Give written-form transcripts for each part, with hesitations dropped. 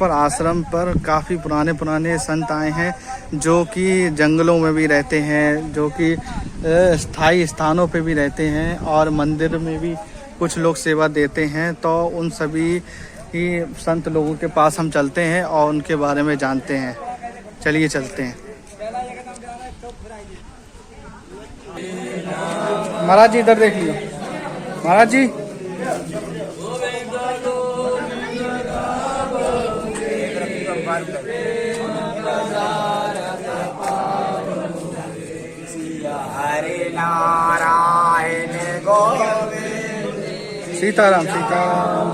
पर आश्रम पर काफ़ी पुराने संत आए हैं जो कि जंगलों में भी रहते हैं, जो कि स्थायी स्थानों पे भी रहते हैं और मंदिर में भी कुछ लोग सेवा देते हैं। तो उन सभी ही संत लोगों के पास हम चलते हैं और उनके बारे में जानते हैं। चलिए चलते हैं। महाराज जी इधर देख लियो। महाराज जी हरे नारायण सीताराम सीताराम।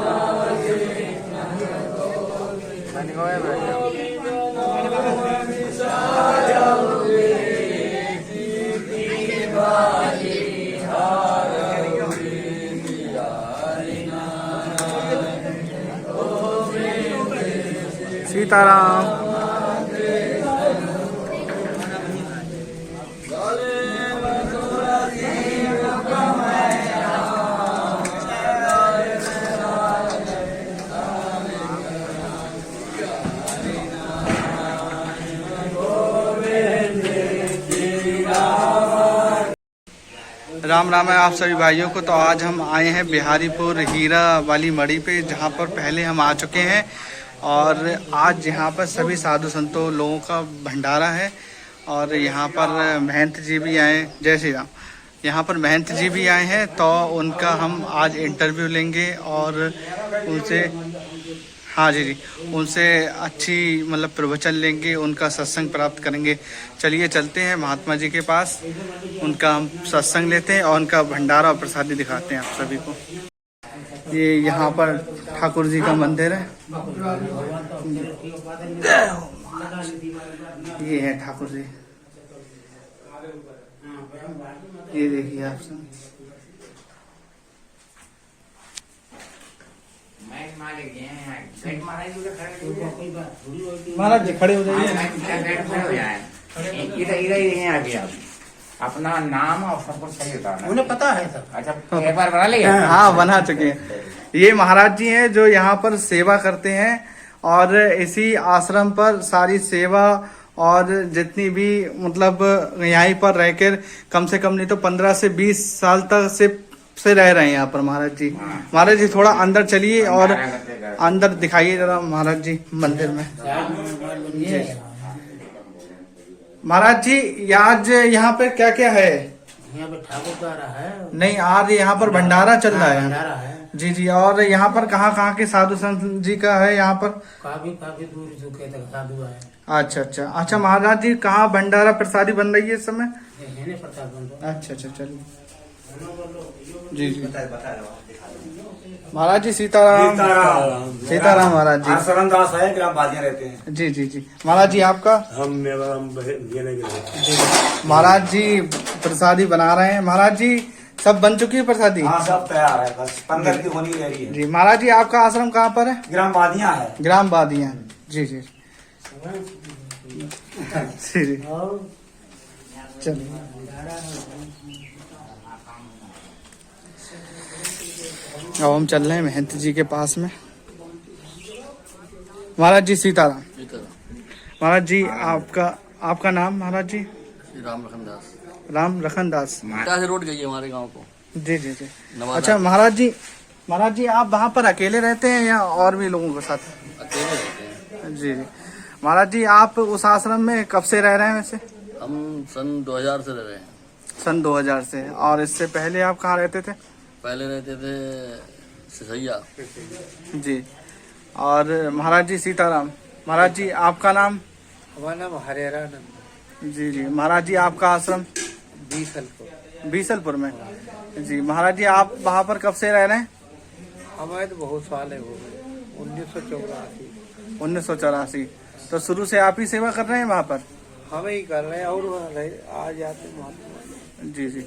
सीताराम। राम राम है आप सभी भाइयों को। तो आज हम आए हैं बिहारीपुर हीरा वाली मड़ी पे, जहाँ पर पहले हम आ चुके हैं और आज यहाँ पर सभी साधु संतों लोगों का भंडारा है। और यहाँ पर महंत जी भी आए, जय श्री राम। यहाँ पर महंत जी भी आए हैं, तो उनका हम आज इंटरव्यू लेंगे और उनसे उनसे अच्छी मतलब प्रवचन लेंगे, उनका सत्संग प्राप्त करेंगे। चलिए चलते हैं महात्मा जी के पास, उनका हम सत्संग लेते हैं और उनका भंडारा और प्रसादी दिखाते हैं आप सभी को। ये यहाँ पर ठाकुर जी का मंदिर है। ये है ठाकुर जी, ये देखिए आप सब। महाराज जी खड़े हो जाइए। अपना नाम और सब कुछ सही बताना। उन्हें पता है सर। अच्छा एक बार बना लिया? हाँ बना चुके हैं। ये महाराज जी हैं जो यहाँ पर सेवा करते हैं और इसी आश्रम पर सारी सेवा और जितनी भी मतलब यहीं पर रहकर कम से कम नहीं तो 15 से 20 साल तक से रह रहे हैं यहाँ पर महाराज जी। महाराज जी थोड़ा अंदर चलिए और अंदर दिखाइए जरा महाराज जी मंदिर में। महाराज जी आज यहाँ पे क्या क्या है? यहाँ पे ठाकुर द्वारा है। नहीं, आज यहाँ पर भंडारा चल रहा है। भंडारा है जी जी। और यहाँ पर कहाँ के साधु संत जी का है यहाँ पर? काफी दूर झुके तक साधु है। अच्छा महाराज जी कहाँ भंडारा प्रसादी बन रही है इस समय? प्रसाद बन रहा है। अच्छा चलिए जी जी। महाराज जी सीताराम सीताराम। महाराज जी आश्रम दास है, ग्राम बादियां रहते हैं। जी जी जी। महाराज जी आपका? हम महाराज जी प्रसादी बना रहे हैं। महाराज जी सब बन चुकी है प्रसादी? हाँ सब तैयार है, बस 15 की होनी रह रही है। जी। महाराज जी आपका आश्रम कहाँ पर है? ग्राम बादियां है। ग्राम बादियां। जी जी जी। चलिए अब हम चल रहे हैं महंत जी के पास में। महाराज जी सीताराम। महाराज जी आपका नाम? महाराज जी राम लखन दास। राम लखन दास। से रोड गई है हमारे गांव को। जी जी जी। अच्छा महाराज जी आप वहाँ पर अकेले रहते हैं या और भी लोगों के साथ? अकेले रहते हैं। जी जी। महाराज जी आप उस आश्रम में कब से रह रहे हैं वैसे? हम सन 2000 से रह रहे हैं। सन 2000 से। और इससे पहले आप कहाँ रहते थे? पहले रहते थे सिसैया। जी। और महाराज जी सीताराम। महाराज जी आपका नाम? हमारा नाम हरिहरानंद। जी जी। महाराज जी आपका आश्रम? बीसलपुर में। जी। महाराज जी आप वहाँ पर कब से रह रहे हैं? हमारे तो बहुत साल है, 1984। तो शुरू से आप ही सेवा कर रहे हैं वहाँ पर? हम ही कर रहे हैं और आ जाते महात्मा। जी जी।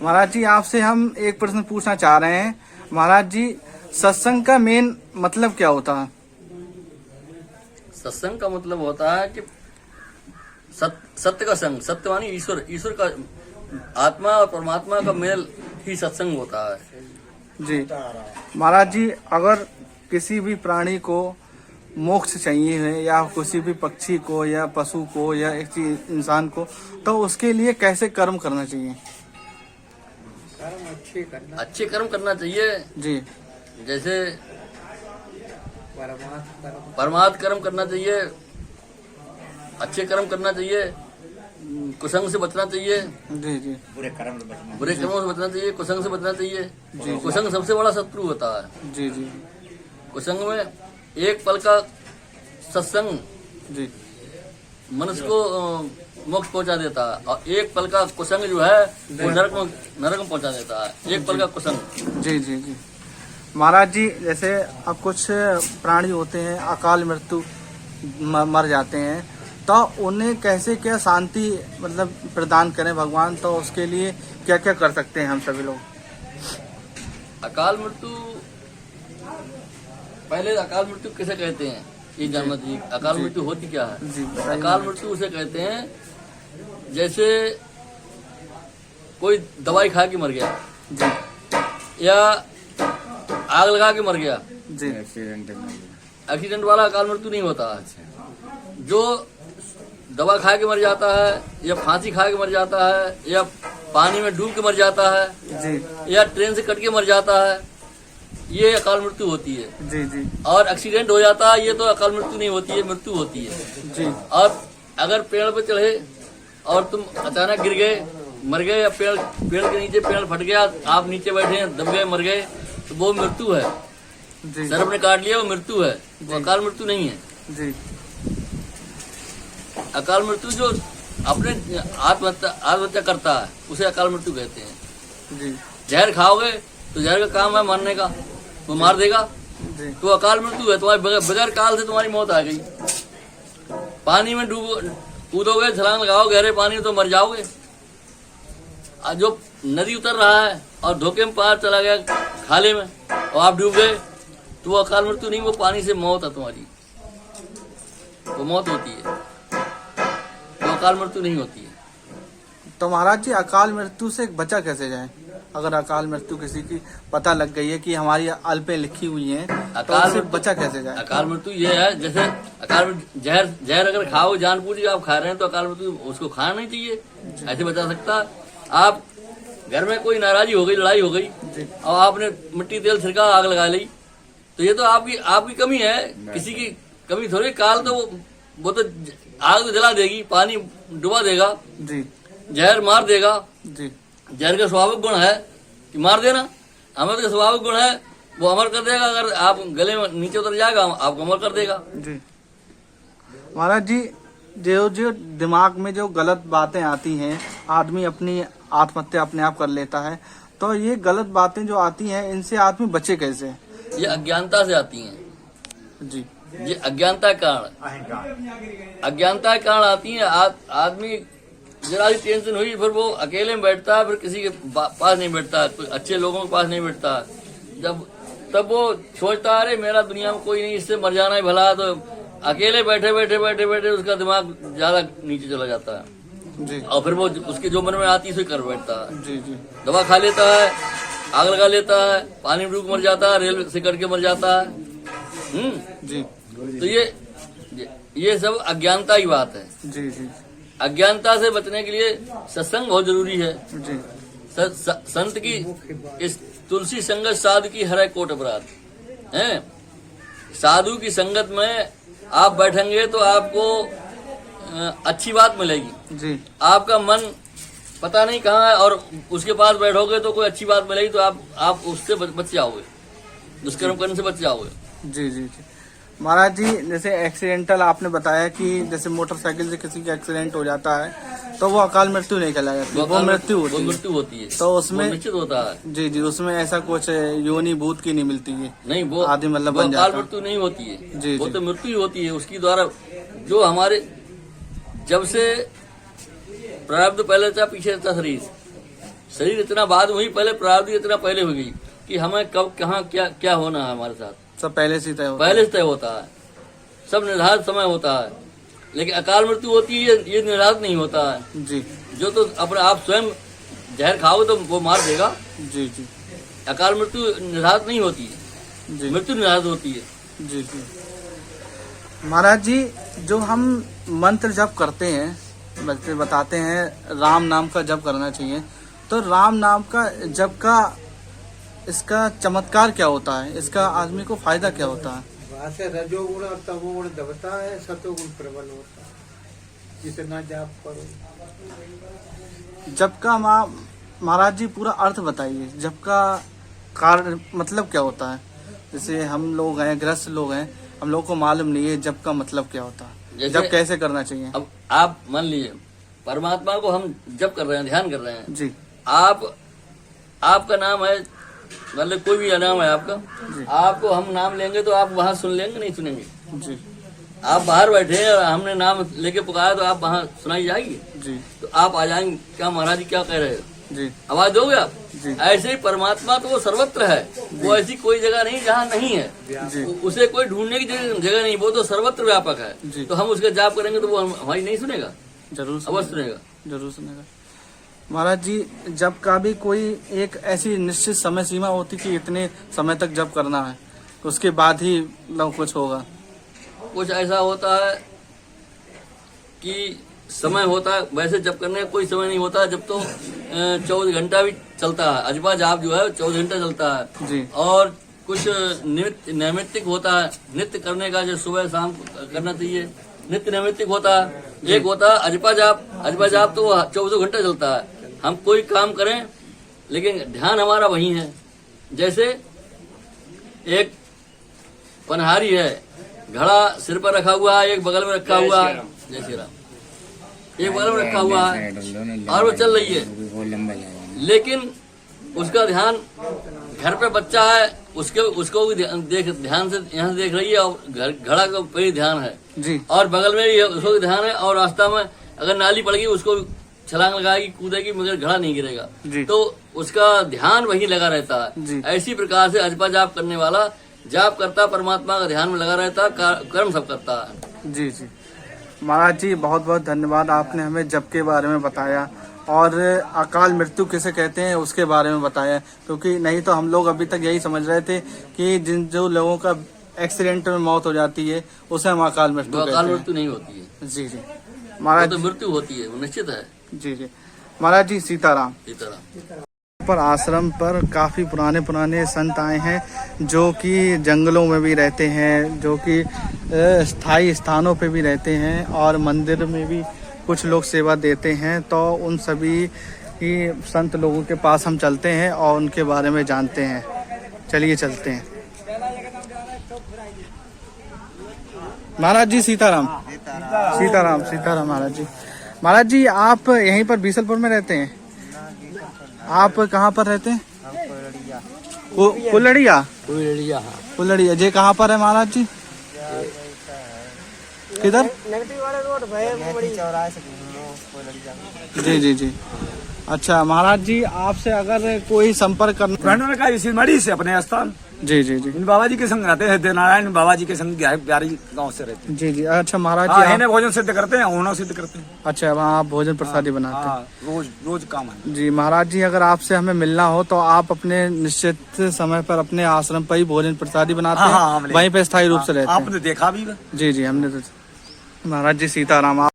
महाराज जी आपसे हम एक प्रश्न पूछना चाह रहे हैं। महाराज जी सत्संग का मेन मतलब क्या होता है? सत्संग का मतलब होता है कि सत्य का संग, सत्य मानी ईश्वर का, आत्मा और परमात्मा का मेल ही सत्संग होता है। जी। महाराज जी अगर किसी भी प्राणी को मोक्ष चाहिए है या किसी भी पक्षी को या पशु को या एक चीज इंसान को, तो उसके लिए कैसे कर्म करना चाहिए? कर्म अच्छे करना, अच्छे कर्म करना चाहिए। जी जैसे परमात्मा कर्म परमार्थ कर्म करना चाहिए, अच्छे कर्म करना चाहिए, कुसंग से बचना चाहिए, जी जी बुरे कर्म से बचना। बुरे कर्मों से बचना चाहिए, कुसंग से बचना चाहिए। कुसंग सबसे बड़ा शत्रु होता है। जी जी कुसंग में एक पल का सत्संग जी मनुष्य को मोक्ष पहुंचा देता है, और एक पल का कुसंग जो है वो नरक में पहुंचा देता है। एक पल का कुसंग। जी जी जी महाराज जी, जैसे अब कुछ प्राणी होते हैं अकाल मृत्यु मर जाते हैं, तो उन्हें कैसे क्या शांति मतलब प्रदान करें भगवान, तो उसके लिए क्या क्या कर सकते हैं हम सभी लोग? अकाल मृत्यु, पहले अकाल मृत्यु किसे कहते हैं ये जानना चाहिए। अकाल मृत्यु होती क्या है? जी बताइए। अकाल मृत्यु उसे कहते हैं जैसे कोई दवाई खा के मर गया, जी या आग लगा के मर गया। जी एक्सीडेंट वाला अकाल मृत्यु नहीं होता है। जो दवा खा के मर जाता है, या फांसी खा के मर जाता है, या पानी में डूब के मर जाता है, जी या ट्रेन से कट के मर जाता है, ये अकाल मृत्यु होती है। जी जी और एक्सीडेंट हो जाता है, ये तो अकाल मृत्यु नहीं होती है, मृत्यु होती है। जी और अगर पेड़ पे चढ़े और तुम अचानक गिर गए, मर गए, या पेड़ के नीचे पेड़ फट गया, आप नीचे बैठे हैं, दब गए, मर गए, तो वो मृत्यु है। जी सर्प ने काट लिया, वो मृत्यु है, वो अकाल मृत्यु नहीं है। जी अकाल मृत्यु जो अपने आत्महत्या करता है उसे अकाल मृत्यु कहते हैं। जी जहर खाओगे तो जहर का काम है मारने का, वो मार देगा, जी तो अकाल मृत्यु है। तुम्हारे बगैर काल से तुम्हारी मौत आ गई। पानी में कूदोगे, छलांग लगाओ गहरे पानी में, तो मर जाओगे। और जो नदी उतर रहा है और धोखे में पार चला गया खाले में और आप डूब गए, तो वो अकाल मृत्यु नहीं, वो पानी से मौत है तुम्हारी, वो मौत होती है, वो अकाल मृत्यु नहीं होती है। तो महाराज जी, अकाल मृत्यु से बचा कैसे जाए? अगर अकाल मृत्यु किसी की पता लग गई है कि हमारी अल्पें लिखी हुई हैं, तो अकाल उससे मृत्यु- बचा कैसे जाए? अकाल मृत्यु ये है, जैसे अकाल मृत्यु जहर अगर खाओ, जानबूझ के आप खा रहे हैं, तो अकाल मृत्यु उसको खाना नहीं चाहिए, ऐसे बचा सकता। आप घर में कोई नाराजगी हो गई, लड़ाई हो गई, और आपने मिट्टी तेल छिड़का, आग लगा ली, तो ये तो आपकी कमी है, किसी की कमी थोड़ी। काल तो वो तो आग तो जला देगी, पानी डुबा देगा, जी जहर मार देगा। जी जहर का स्वाभाविक गुण है कि मार देना, अमृत का स्वाभाविक गुण है, वो अमर कर देगा। अगर आप गले में नीचे उतर जाएगा, आपको अमर कर देगा। जी महाराज जी, जो दिमाग में जो गलत बातें आती हैं, आदमी अपनी आत्महत्या अपने आप कर लेता है, तो ये गलत बातें जो आती हैं, इनसे आदमी बचे कैसे? ये अज्ञानता से आती हैं। जी ये अज्ञानता के कारण, अज्ञानता के कारण आती हैं। आदमी जरा सी टेंशन हुई, फिर वो अकेले में बैठता है, फिर किसी के पास नहीं बैठता, कोई अच्छे लोगों के पास नहीं बैठता। तब वो सोचता है, अरे मेरा दुनिया में कोई नहीं, इससे मर जाना ही भला। तो अकेले बैठे बैठे उसका दिमाग ज्यादा नीचे चला जाता है, जी और फिर वो उसके जो मन में आती है उसे कर बैठता है। जी जी दवा खा लेता है, आग लगा लेता है, पानी में डूब मर जाता है, रेल से कट के मर जाता है। जी तो ये सब अज्ञानता की बात है। जी जी अज्ञानता से बचने के लिए सत्संग बहुत जरूरी है। जी संत की इस तुलसी संगत साधु की हरै कोट अपराध है। साधु की संगत में आप बैठेंगे तो आपको अच्छी बात मिलेगी। जी आपका मन पता नहीं कहाँ है, और उसके पास बैठोगे तो कोई अच्छी बात मिलेगी, तो आप उससे बच जाओगे, दुष्कर्म करने से बच जाओगे। जी जी जी महाराज जी, जैसे एक्सीडेंटल आपने बताया कि जैसे मोटरसाइकिल से किसी का एक्सीडेंट हो जाता है, तो वो अकाल मृत्यु नहीं कहलाती, वो मृत्यु होती है। मृत्यु होती है, तो उसमें वो निश्चित होता है। जी जी, उसमें ऐसा कुछ योनि भूत की नहीं मिलती है, नहीं, वो आदि मतलब वो बन अकाल जाता। मृत्यु नहीं होती है। जी, वो जी। तो मृत्यु ही होती है उसकी द्वारा, जो हमारे जब से प्रारब्ध पहले था, पीछे था शरीर इतना बाद में हुई, पहले प्रारब्ध इतना पहले हो गई कि हमें कब कहाँ क्या होना है हमारे साथ, सब पहले से तय होता है। पहले से तय होता है, सब निर्धारित समय होता है। लेकिन अकाल मृत्यु होती है, ये निर्धारित नहीं होता है। जी जो तो अपने आप स्वयं जहर खाओगे तो वो मार देगा। जी जी अकाल मृत्यु निर्धारित नहीं होती है, जी मृत्यु निर्धारित होती है। जी जी महाराज जी, जो हम मंत्र जप करते हैं, बताते हैं राम नाम का जप करना चाहिए, तो राम नाम का जप का इसका चमत्कार क्या होता है, इसका आदमी को फायदा क्या होता है? वहाँ से रजोगुण और तमोगुण दबता है, सतोगुण प्रबल होता है। जितना जाप करो। जप का महाराज जी पूरा अर्थ बताइए, जप का कारण मतलब क्या होता है? जैसे हम लोग हैं, गृहस्थ लोग हैं, हम लोग को मालूम नहीं है जप का मतलब क्या होता है, जप कैसे करना चाहिए। अब आप मान लीजिए परमात्मा को हम जप कर रहे हैं, ध्यान कर रहे हैं जी। आपका नाम है, मतलब कोई भी नाम है आपका, आपको हम नाम लेंगे तो आप वहाँ सुन लेंगे, नहीं सुनेंगे जी। आप बाहर बैठे हैं और हमने नाम लेके पुकारा तो आप वहाँ सुनाई जाएगी जी। तो आप आ जाएंगे। क्या महाराज जी क्या कह रहे हो जी। आवाज दोगे आप जी। ऐसे ही परमात्मा तो वो सर्वत्र है, वो ऐसी कोई जगह नहीं जहाँ नहीं है जी। उसे कोई ढूंढने की जगह नहीं, वो तो सर्वत्र व्यापक जी। है। तो हम उसका जाप करेंगे तो वो हमारी नहीं सुनेगा, जरूर अवश्य सुनेगा। जरूर सुनेगा। महाराज जी, जप का भी कोई एक ऐसी निश्चित समय सीमा होती कि इतने समय तक जप करना है, उसके बाद ही कुछ होगा? कुछ ऐसा होता है कि समय होता है, वैसे जप करने का कोई समय नहीं होता। जब तो 24 घंटा भी चलता है, अजपा जाप जो है 24 घंटा चलता है जी। और कुछ नैमित्तिक होता है नित्य करने का, जो सुबह शाम करना चाहिए, नित्य नैमित्तिक होता है। एक होता है अजपा जाप तो 24 घंटा चलता है। हम कोई काम करें लेकिन ध्यान हमारा वही है। जैसे एक पनहारी है, घड़ा सिर पर रखा हुआ है, एक बगल में रखा हुआ है, जय श्री राम, एक बगल में रखा हुआ है और वो चल रही है, लेकिन उसका ध्यान घर पे बच्चा है, उसको भी ध्यान से यहाँ से देख रही है और घड़ा का पे ध्यान है जी। और बगल में भी उसको भी ध्यान है और रास्ता में अगर नाली पड़ गई उसको छलांग लगाएगी, कूदेगी, मगर घड़ा नहीं गिरेगा। तो उसका ध्यान वहीं लगा रहता है। ऐसी प्रकार से अजपा जाप करने वाला जाप करता, परमात्मा का ध्यान में लगा रहता, कर्म सब करता है। जी जी। महाराज जी, बहुत बहुत धन्यवाद, आपने हमें जप के बारे में बताया और अकाल मृत्यु किसे कहते हैं उसके बारे में बताया, क्योंकि नहीं तो हम लोग अभी तक यही समझ रहे थे कि जो लोगों का एक्सीडेंट में मौत हो जाती है उसे हम अकाल मृत्यु कहते हैं। अकाल मृत्यु नहीं होती है। जी जी महाराज, तो मृत्यु होती है, वो निश्चित है। जी जी। महाराज जी, सीताराम। सीताराम। पर आश्रम पर काफी पुराने संत आए हैं जो कि जंगलों में भी रहते हैं, जो कि स्थायी स्थानों पे भी रहते हैं और मंदिर में भी कुछ लोग सेवा देते हैं। तो उन सभी ही संत लोगों के पास हम चलते हैं और उनके बारे में जानते हैं। चलिए चलते हैं। महाराज जी सीताराम। सीताराम सीताराम। महाराज जी आप यहीं पर बीसलपुर में रहते हैं? आप कहाँ पर रहते हैं? कुलड़िया। कुलड़िया जी कहाँ पर है महाराज जी? किधर? जी जी जी। अच्छा महाराज जी, आपसे अगर कोई संपर्क करना का इसी मड़ी से अपने स्थान। जी जी जी। इन बाबा जी के संग रहते हैं, नारायण बाबा जी के संग प्यारी गांव से रहते हैं। जी जी। अच्छा महाराज जी, इन्हें भोजन सिद्ध करते हैं, होना सिद्ध करते हैं। अच्छा, वहाँ आप भोजन प्रसादी बनाते हैं? रोज काम है। जी महाराज जी, अगर आपसे हमें मिलना हो तो आप अपने निश्चित समय पर अपने आश्रम पर ही भोजन प्रसादी बनाते हैं? वहीं पे स्थायी रूप से रहते हैं? आपने देखा भी? जी जी, हमने तो। महाराज जी सीताराम।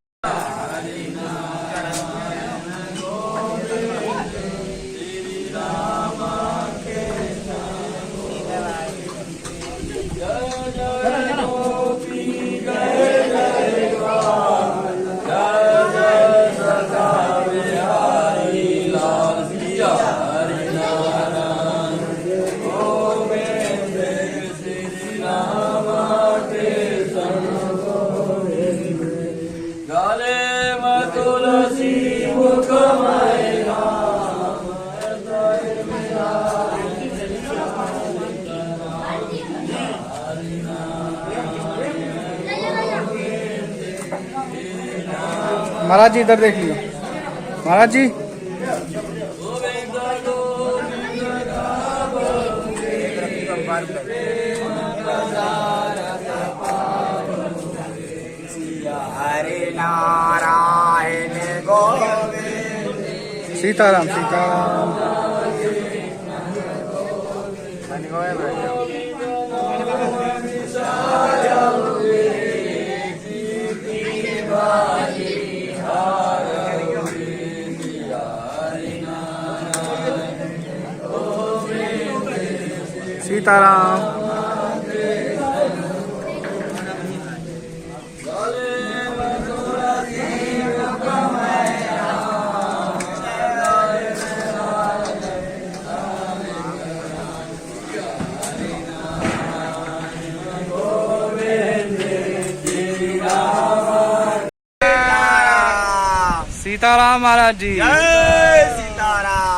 महाराज जी इधर देख लियो। महाराज जी हरे नारायण सीताराम। सीताराम। सीताराम। सीताराम महाराज जी। जय सीताराम।